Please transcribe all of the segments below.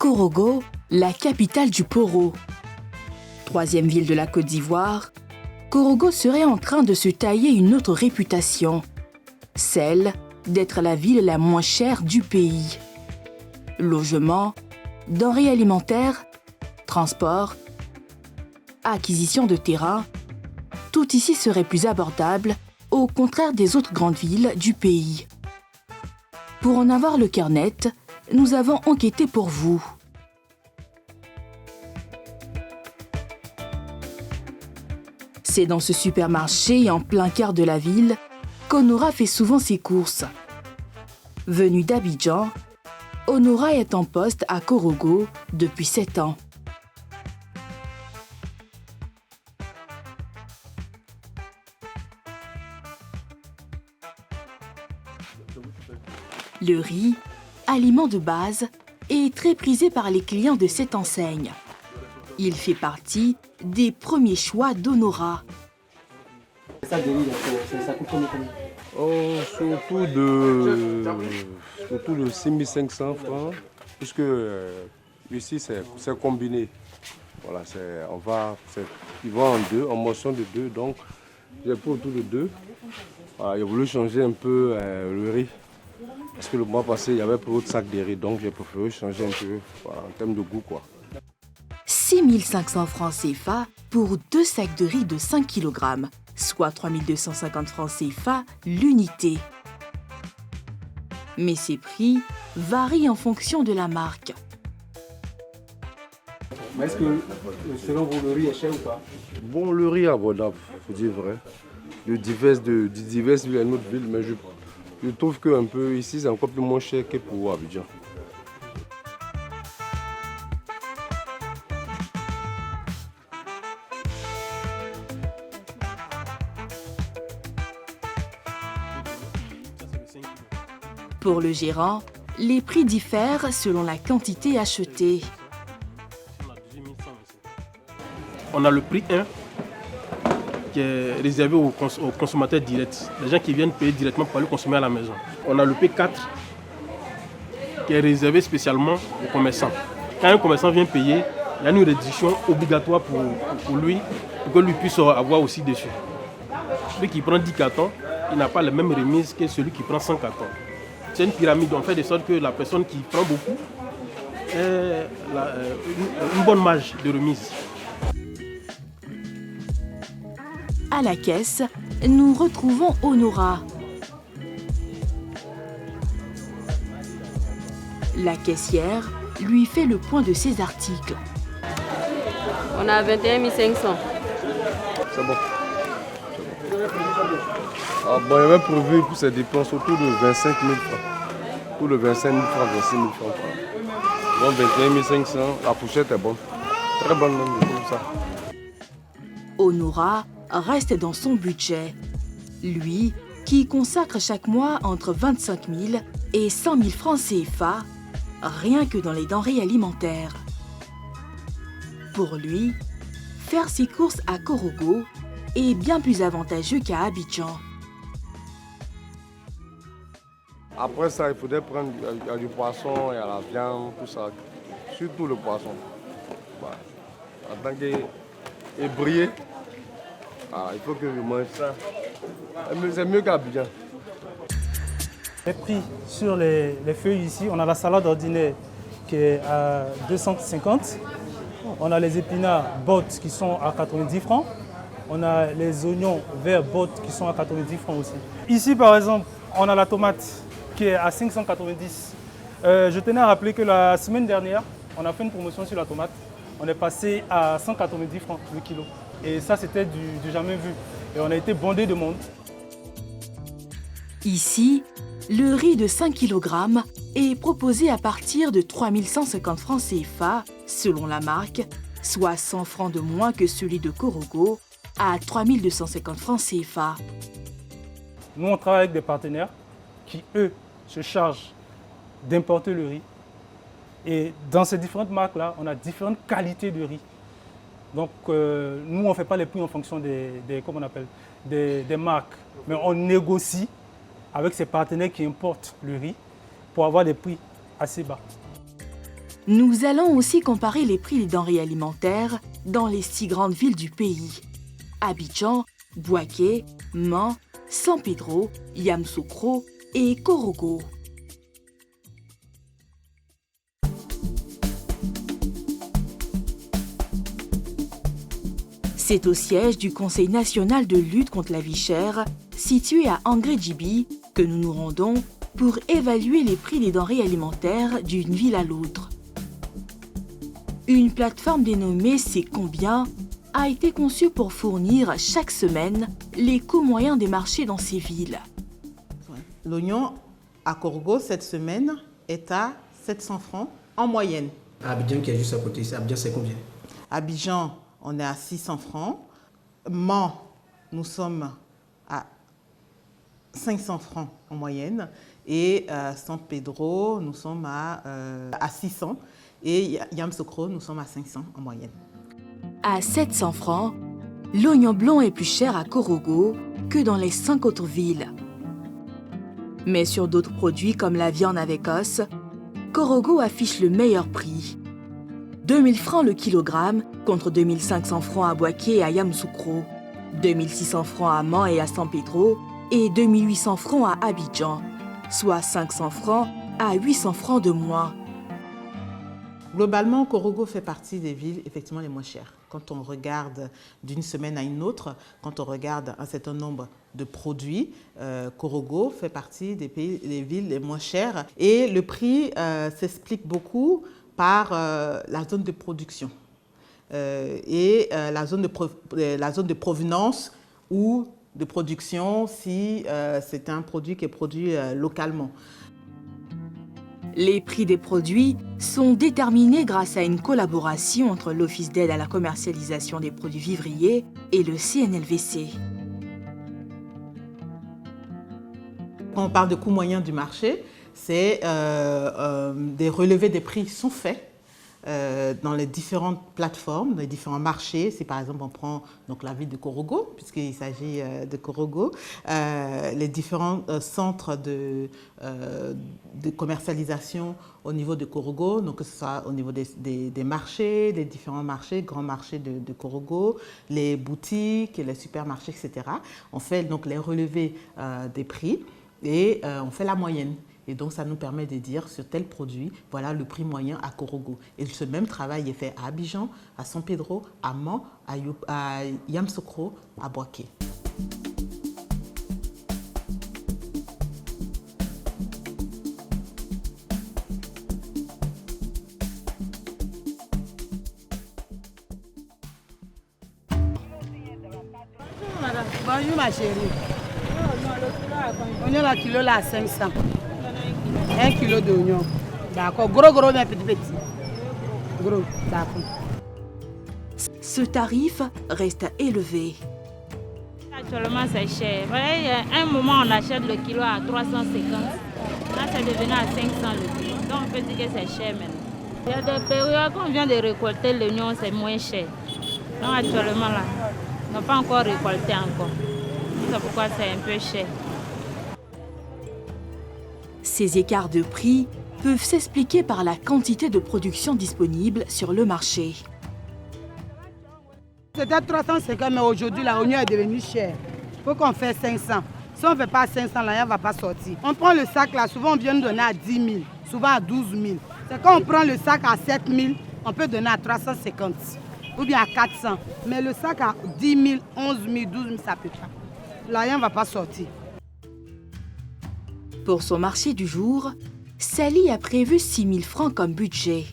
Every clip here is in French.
Korogo, la capitale du Poro. Troisième ville de la Côte d'Ivoire, Korogo serait en train de se tailler une autre réputation, celle d'être la ville la moins chère du pays. Logement, denrées alimentaires, transport, acquisition de terrain, tout ici serait plus abordable, au contraire des autres grandes villes du pays. Pour en avoir le cœur net, nous avons enquêté pour vous. C'est dans ce supermarché en plein cœur de la ville qu'Honora fait souvent ses courses. Venue d'Abidjan, Honora est en poste à Korogo depuis 7 ans. Le riz, aliment de base, est très prisé par les clients de cette enseigne. Il fait partie des premiers choix d'Honora. Ça coûte combien? Surtout de 6 500 francs, puisque ici c'est combiné. Voilà, ils vont en deux, en motion de deux, donc j'ai pris autour de deux. Voilà, j'ai voulu changer un peu le riz, parce que le mois passé il y avait plus de sac de riz, donc j'ai préféré changer un peu voilà, en termes de goût, quoi. 6 500 francs CFA pour 2 sacs de riz de 5 kg, soit 3 250 francs CFA l'unité. Mais ces prix varient en fonction de la marque. Mais est-ce que, selon vous, le riz est cher ou pas? Bon, le riz est abordable, il faut dire vrai. De diverses villes à une autre ville, mais je trouve que un peu ici c'est encore plus moins cher que pour Abidjan. Pour le gérant, les prix diffèrent selon la quantité achetée. On a le prix 1 qui est réservé aux consommateurs directs, les gens qui viennent payer directement pour aller consommer à la maison. On a le P4 qui est réservé spécialement aux commerçants. Quand un commerçant vient payer, il y a une réduction obligatoire pour lui, pour que lui puisse avoir aussi dessus. Celui qui prend 10 cartons, il n'a pas la même remise que celui qui prend 100 cartons. C'est une pyramide, on fait de sorte que la personne qui prend beaucoup ait une bonne marge de remise. À la caisse, nous retrouvons Honora. La caissière lui fait le point de ses articles. On a 21 500. C'est bon. Ah bon, il y avait prévu pour ces dépenses autour de 25 000 francs. Autour de 25 000 francs, 26 000 francs. Donc 21 500, la fourchette est bonne. Très bonne même, comme ça. Honora reste dans son budget. Lui, qui consacre chaque mois entre 25 000 et 100 000 francs CFA, rien que dans les denrées alimentaires. Pour lui, faire ses courses à Korogo est bien plus avantageux qu'à Abidjan. Après ça, il faudrait prendre du poisson et à la viande, tout ça. Surtout le poisson. Voilà. En tant qu'ébrié, il faut que je mange ça. C'est mieux qu'Abidjan. Les prix sur les feuilles ici, on a la salade ordinaire qui est à 250. On a les épinards bottes qui sont à 90 francs. On a les oignons verts bottes qui sont à 90 francs aussi. Ici par exemple, on a la tomate qui est à 590. Je tenais à rappeler que la semaine dernière, on a fait une promotion sur la tomate. On est passé à 190 francs le kilo. Et ça, c'était du jamais vu. Et on a été bondé de monde. Ici, le riz de 5 kg est proposé à partir de 3 150 francs CFA, selon la marque, soit 100 francs de moins que celui de Korogo, à 3 250 francs CFA. Nous, on travaille avec des partenaires qui, eux, se chargent d'importer le riz. Et dans ces différentes marques-là, on a différentes qualités de riz. Donc, nous, on ne fait pas les prix en fonction des marques, mais on négocie avec ces partenaires qui importent le riz pour avoir des prix assez bas. Nous allons aussi comparer les prix des denrées alimentaires dans les 6 grandes villes du pays. Abidjan, Bouaké, Man, San Pedro, Yamoussoukro et Korogo. C'est au siège du Conseil national de lutte contre la vie chère, situé à Angré-Djibi, que nous nous rendons pour évaluer les prix des denrées alimentaires d'une ville à l'autre. Une plateforme dénommée C'est combien a été conçue pour fournir chaque semaine les coûts moyens des marchés dans ces villes. L'oignon à Korogo cette semaine est à 700 francs en moyenne. À Abidjan qui est juste à côté, Abidjan c'est combien? Abidjan, on est à 600 francs. Man, nous sommes à 500 francs en moyenne. Et San Pedro, nous sommes à 600. Et Yamoussoukro, nous sommes à 500 en moyenne. À 700 francs, l'oignon blanc est plus cher à Korogo que dans les 5 autres villes. Mais sur d'autres produits comme la viande avec os, Korogo affiche le meilleur prix. 2000 francs le kilogramme contre 2500 francs à Bouaké et à Yamoussoukro, 2600 francs à Man et à San Pedro et 2800 francs à Abidjan, soit 500 francs à 800 francs de moins. Globalement, Korogo fait partie des villes effectivement les moins chères. Quand on regarde d'une semaine à une autre, quand on regarde un certain nombre de produits, Korogo fait partie des villes les moins chères. Et le prix s'explique beaucoup par la zone de production et la zone de provenance ou de production si c'est un produit qui est produit localement. Les prix des produits sont déterminés grâce à une collaboration entre l'Office d'aide à la commercialisation des produits vivriers et le CNLVC. Quand on parle de coût moyen du marché, c'est des relevés des prix sont faits dans les différentes plateformes, les différents marchés. Si par exemple on prend donc, la ville de Korogo, puisqu'il s'agit de Korogo, les différents centres de commercialisation au niveau de Korogo, donc que ce soit au niveau des marchés, les différents marchés, grands marchés de Korogo, les boutiques, les supermarchés, etc. On fait donc les relevés des prix et on fait la moyenne. Et donc, ça nous permet de dire sur tel produit, voilà le prix moyen à Korogo. Et ce même travail est fait à Abidjan, à San Pedro, à Man, à Yamoussoukro, à Bouaké. Bonjour ma chérie. Oignon la kilo là à 500. 1 kilo d'oignon. D'accord. Gros, mais petit. Gros, d'accord. Ce tarif reste élevé. Actuellement, c'est cher. Il y a un moment, on achète le kilo à 350. Là, c'est devenu à 500 le kilo. Donc, on peut dire que c'est cher maintenant. Il y a des périodes, quand on vient de récolter l'oignon, c'est moins cher. Donc, actuellement, là, on n'a pas encore récolté encore. C'est pourquoi c'est un peu cher. Ces écarts de prix peuvent s'expliquer par la quantité de production disponible sur le marché. C'était 350, mais aujourd'hui, l'oignon est devenu cher. Il faut qu'on fasse 500. Si on ne fait pas 500, l'oignon ne va pas sortir. On prend le sac là, souvent on vient nous donner à 10 000, souvent à 12 000. C'est quand on prend le sac à 7 000, on peut donner à 350 ou bien à 400. Mais le sac à 10 000, 11 000, 12 000, ça ne peut pas. L'oignon ne va pas sortir. Pour son marché du jour, Sally a prévu 6 000 francs comme budget.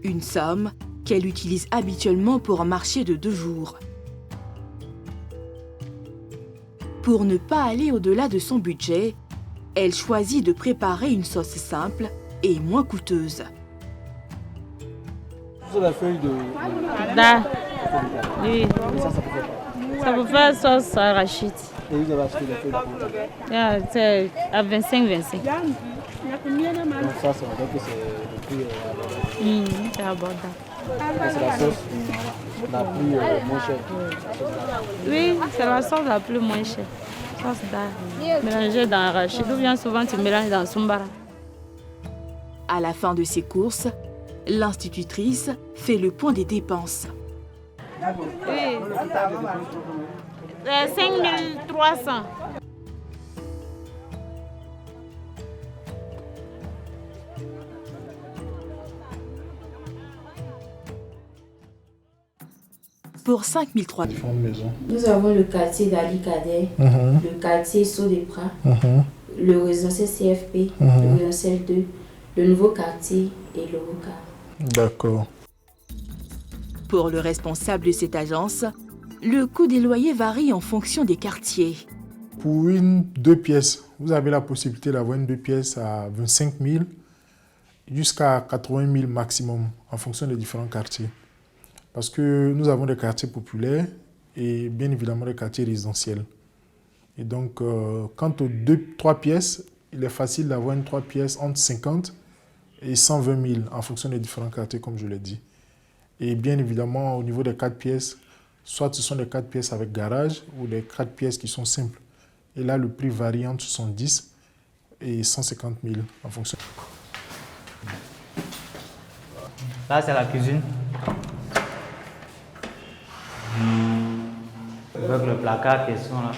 Une somme qu'elle utilise habituellement pour un marché de 2 jours. Pour ne pas aller au-delà de son budget, elle choisit de préparer une sauce simple et moins coûteuse. C'est la feuille de... Da. Oui. Ça peut faire sauce arachide. Et vous avez acheté la feuille de... C'est à 25-25. Donc ça, ça veut dire que c'est le prix... C'est abordable. C'est la sauce la plus moins chère. Oui, c'est la sauce la plus moins chère. Sauce d'arachide. Mélangée dans arachide. Ou bien souvent tu mélanges dans sumbara. À la fin de ses courses, L'institutrice fait le point des dépenses. Oui, 5300. Pour 5003. Nous avons le quartier d'Ali Kader, le quartier Sceaux-des-Pras, le résidentiel CFP, le résidentiel 2, le nouveau quartier et le ROCA. D'accord. Pour le responsable de cette agence, le coût des loyers varie en fonction des quartiers. Pour une 2 pièces, vous avez la possibilité d'avoir une 2 pièces à 25 000 jusqu'à 80 000 maximum en fonction des différents quartiers. Parce que nous avons des quartiers populaires et bien évidemment des quartiers résidentiels. Et donc, quant aux 2-3 pièces, il est facile d'avoir une 3 pièces entre 50 et 120 000 en fonction des différents quartiers, comme je l'ai dit. Et bien évidemment, au niveau des 4 pièces, soit ce sont des 4 pièces avec garage ou des 4 pièces qui sont simples. Et là, le prix varie entre 70 et 150 000 en fonction. Là, c'est la cuisine. Avec le placard qui sont là.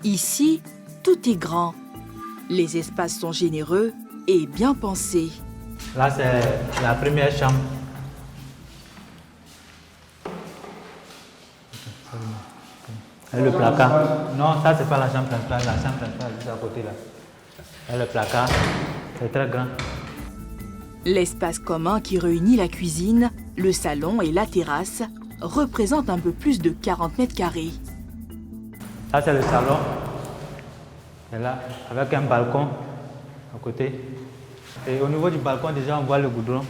Ici, tout est grand. Les espaces sont généreux et bien pensés. Là, c'est la première chambre. Et le placard. Non, ça, c'est pas la chambre principale. La chambre principale est juste à côté là. Et le placard, c'est très grand. L'espace commun qui réunit la cuisine, le salon et la terrasse représente un peu plus de 40 mètres carrés. Ça, c'est le salon. Et là, avec un balcon à côté. Et au niveau du balcon, déjà, on voit le goudron.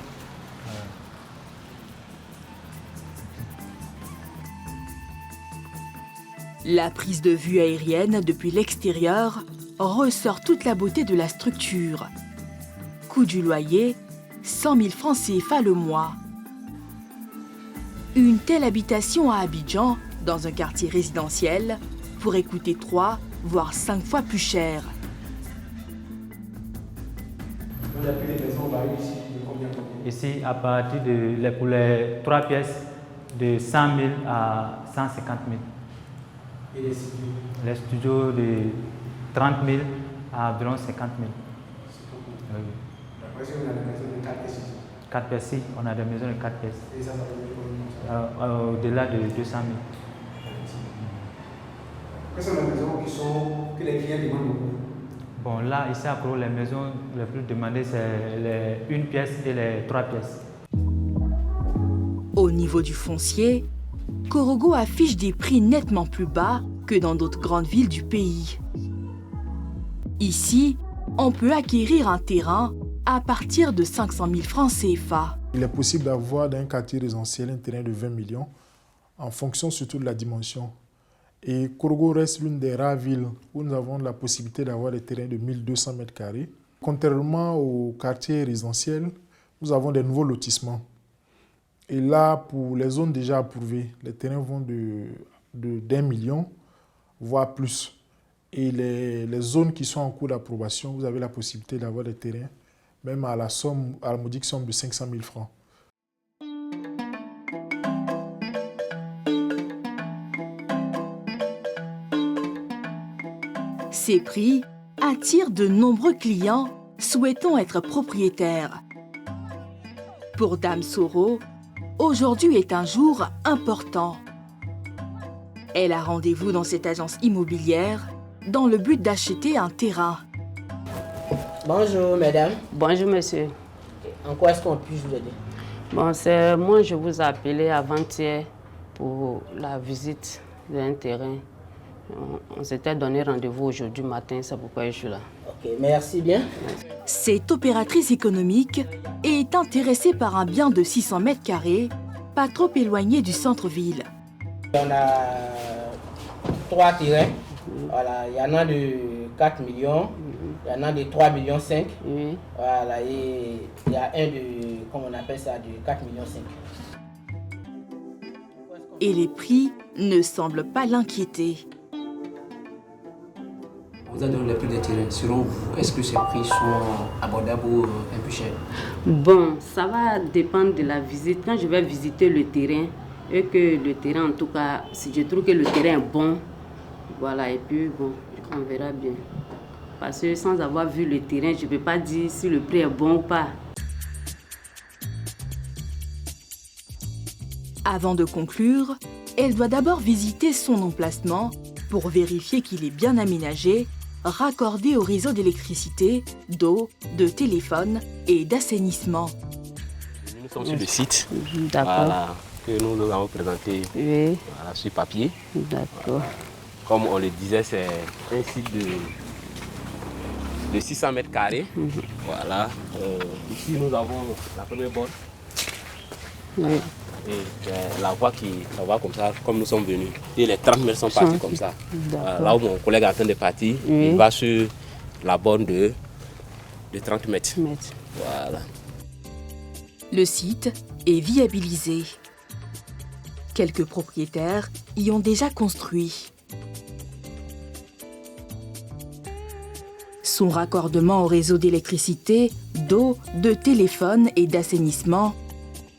La prise de vue aérienne depuis l'extérieur ressort toute la beauté de la structure. Coût du loyer, 100 000 francs CFA le mois. Une telle habitation à Abidjan, dans un quartier résidentiel, pourrait coûter 3 voire 5 fois plus cher. Ici, à partir pour les 3 pièces, de 100 000 à 150 000. Et les studios? Les studios de 30 000 à environ 50 000. Oui. Après, on a des maisons de 4 pièces. 4 pièces, si, on a des maisons de 4 pièces. Et ça veut dire combien? Au-delà de 200 000. Quelles sont les maisons que les clients demandent beaucoup? Bon, là, ici à Koro, les maisons les plus demandées, c'est les 1 pièce et les 3 pièces. Au niveau du foncier, Korogo affiche des prix nettement plus bas que dans d'autres grandes villes du pays. Ici, on peut acquérir un terrain à partir de 500 000 francs CFA. Il est possible d'avoir dans un quartier résidentiel un terrain de 20 millions en fonction surtout de la dimension. Et Korogo reste l'une des rares villes où nous avons la possibilité d'avoir des terrains de 1200 mètres carrés. Contrairement au quartier résidentiel, nous avons des nouveaux lotissements. Et là, pour les zones déjà approuvées, les terrains vont d'1 million, voire plus. Et les zones qui sont en cours d'approbation, vous avez la possibilité d'avoir des terrains, même à la modique somme de 500 000 francs. Ces prix attirent de nombreux clients souhaitant être propriétaires. Pour Dame Soro, aujourd'hui est un jour important. Elle a rendez-vous dans cette agence immobilière dans le but d'acheter un terrain. Bonjour mesdames. Bonjour monsieur. En quoi est-ce qu'on peut vous aider? Bon, c'est moi je vous ai appelé avant-hier pour la visite d'un terrain. On s'était donné rendez-vous aujourd'hui matin, c'est pourquoi je suis là. Ok, merci bien. Cette opératrice économique est intéressée par un bien de 600 mètres carrés, pas trop éloigné du centre-ville. On a 3 terrains. Voilà, il y en a de 4 millions, il y en a de 3 millions 5. Voilà, et il y a un de, comment on appelle ça, de 4 millions 5. Et les prix ne semblent pas l'inquiéter. vous avez donné les prix des terrains. Selon vous, est-ce que ces prix sont abordables ou un peu chers? Bon, ça va dépendre de la visite. Quand je vais visiter le terrain, et que le terrain, en tout cas, si je trouve que le terrain est bon, voilà, et puis bon, on verra bien. Parce que sans avoir vu le terrain, je ne peux pas dire si le prix est bon ou pas. Avant de conclure, elle doit d'abord visiter son emplacement pour vérifier qu'il est bien aménagé, raccordé au réseau d'électricité, d'eau, de téléphone et d'assainissement. Nous sommes sur le site. D'accord. Que nous avons présenté sur papier. D'accord. Comme on le disait, c'est un site de 600 mètres carrés. Voilà. Ici, nous avons la première borne. Oui. Et la voie comme ça, comme nous sommes venus. Et les 30 mètres sont partis comme ça. Là où mon collègue est en train de partir, il va sur la borne de 30 mètres. Voilà. Le site est viabilisé. Quelques propriétaires y ont déjà construit. Son raccordement au réseau d'électricité, d'eau, de téléphone et d'assainissement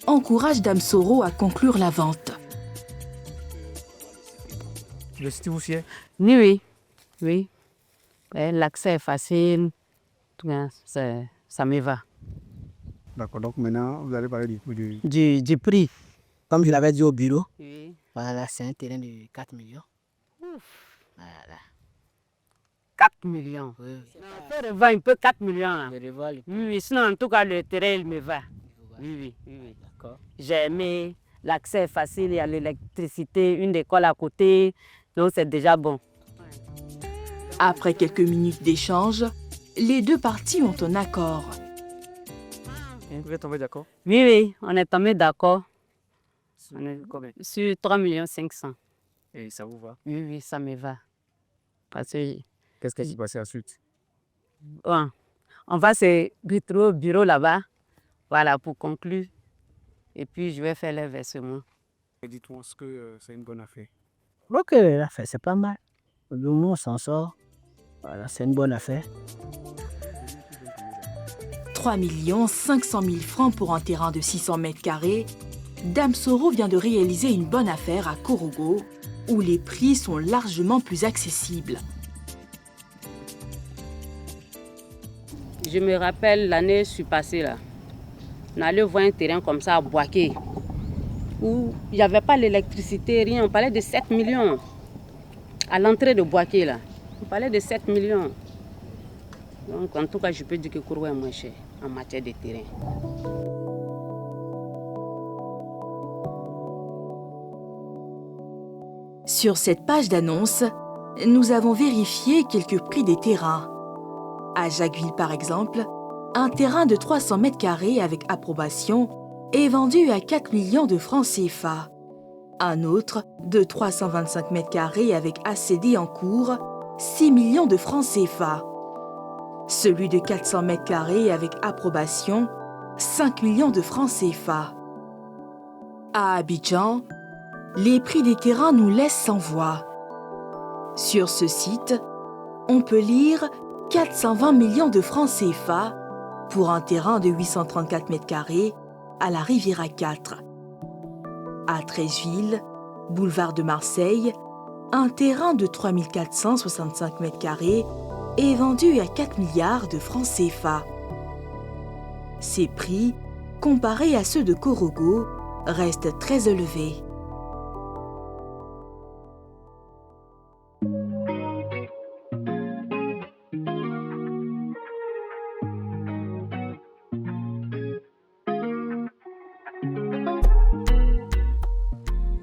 encourage Dame Soro à conclure la vente. Le site vous sied? Oui. L'accès est facile. Ça me va. D'accord, donc maintenant vous allez parler Du prix. Comme je l'avais dit au bureau, voilà, c'est un terrain de 4 millions. Voilà. 4 millions. Oui. On peut revoir un peu 4 millions. Là. Oui, sinon en tout cas le terrain il me va. Oui. D'accord. J'ai aimé, l'accès est facile, il y a l'électricité, une école à côté, donc c'est déjà bon. Après quelques minutes d'échange, les deux parties ont un accord. Vous êtes tombé d'accord? Oui, on est tombé d'accord. Sur 3 500 000. Et ça vous va? Oui, ça me va. Parce que... Qu'est-ce qui s'est passé ensuite? Bon, on va se retrouver au bureau là-bas, voilà, pour conclure. Et puis, je vais faire les versements. Dites-moi, est-ce que c'est une bonne affaire? Ok, l'affaire, c'est pas mal. Le monde on s'en sort. Voilà, c'est une bonne affaire. 3 500 000 francs pour un terrain de 600 mètres carrés, Dame Soro vient de réaliser une bonne affaire à Korogo, où les prix sont largement plus accessibles. Je me rappelle l'année passée là, on allait voir un terrain comme ça à Boaké, où il n'y avait pas l'électricité, rien. On parlait de 7 millions. À l'entrée de Boaké là, on parlait de 7 millions. Donc en tout cas, je peux dire que Korogo est moins cher en matière de terrain. Sur cette page d'annonce, nous avons vérifié quelques prix des terrains. À Jacquesville, par exemple, un terrain de 300 mètres carrés avec approbation est vendu à 4 millions de francs CFA. Un autre, de 325 mètres carrés avec ACD en cours, 6 millions de francs CFA. Celui de 400 mètres carrés avec approbation, 5 millions de francs CFA. À Abidjan, les prix des terrains nous laissent sans voix. Sur ce site, on peut lire 420 millions de francs CFA pour un terrain de 834 mètres carrés à la Riviera 4. À Treichville, boulevard de Marseille, un terrain de 3465 mètres carrés est vendu à 4 milliards de francs CFA. Ces prix, comparés à ceux de Korogo, restent très élevés.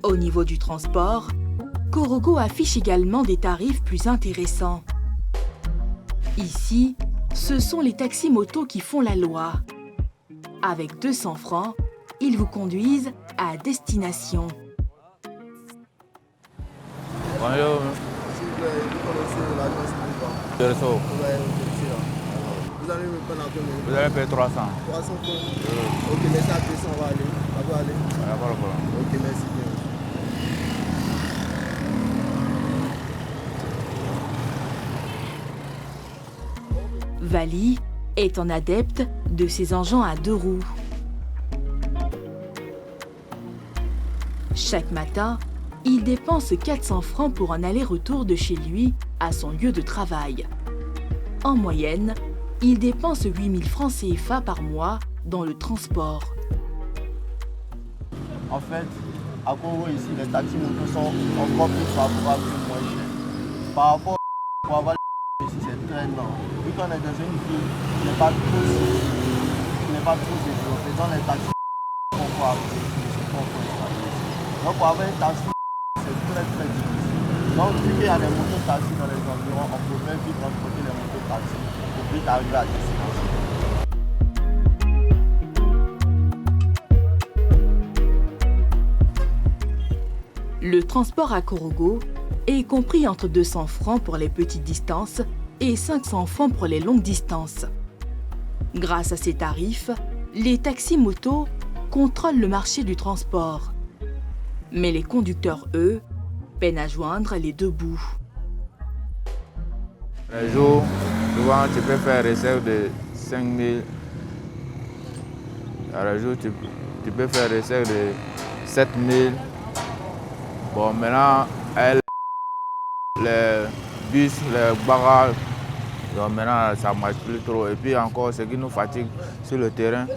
Au niveau du transport, Korogo affiche également des tarifs plus intéressants. Ici, ce sont les taxis-motos qui font la loi. Avec 200 francs, ils vous conduisent à destination. Bonjour. S'il vous plaît, vous connaissez l'agence de réseau. Vous allez me prendre en combien? Vous allez payer 300. 300 francs. Ok, merci à 200, on va aller. On va aller. Ok, merci bien. Vali est un adepte de ces engins à 2 roues. Chaque matin, il dépense 400 francs pour un aller-retour de chez lui à son lieu de travail. En moyenne, il dépense 8000 francs CFA par mois dans le transport. En fait, à Congo ici, les taxis motos sont encore plus favorables que moins chers. Par rapport pour avoir les ici, c'est très lent. Vu qu'on est dans une ville qui n'est pas trop développée, dans les taxis donc pour avoir un taxi, c'est très difficile. Donc vu qu'il y a des motos taxis dans les environs, on peut même vite transporter les motos taxis pour vite arriver à destination. Le transport à Korogo est compris entre 200 francs pour les petites distances et 500 francs pour les longues distances. Grâce à ces tarifs, les taxis-motos contrôlent le marché du transport. Mais les conducteurs, eux, peinent à joindre les deux bouts. Les jours, souvent tu peux faire réserve de 5 000. Les jours, tu peux faire réserve de 7 000. Bon, maintenant, les bus, les barrages, donc maintenant ça ne marche plus trop. Et puis encore, ce qui nous fatigue sur le terrain,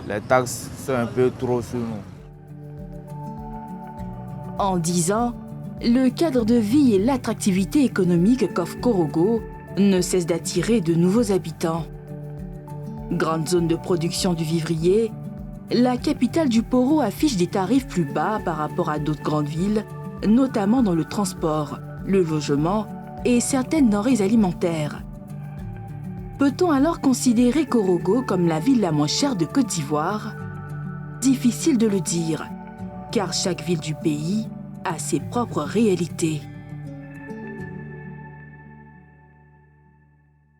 les taxes sont un peu trop sur nous. En 10 ans, le cadre de vie et l'attractivité économique qu'offre Korogo ne cessent d'attirer de nouveaux habitants. Grande zone de production du vivrier, la capitale du Poro affiche des tarifs plus bas par rapport à d'autres grandes villes, notamment dans le transport, le logement et certaines denrées alimentaires. Peut-on alors considérer Korogo comme la ville la moins chère de Côte d'Ivoire? Difficile de le dire, car chaque ville du pays a ses propres réalités.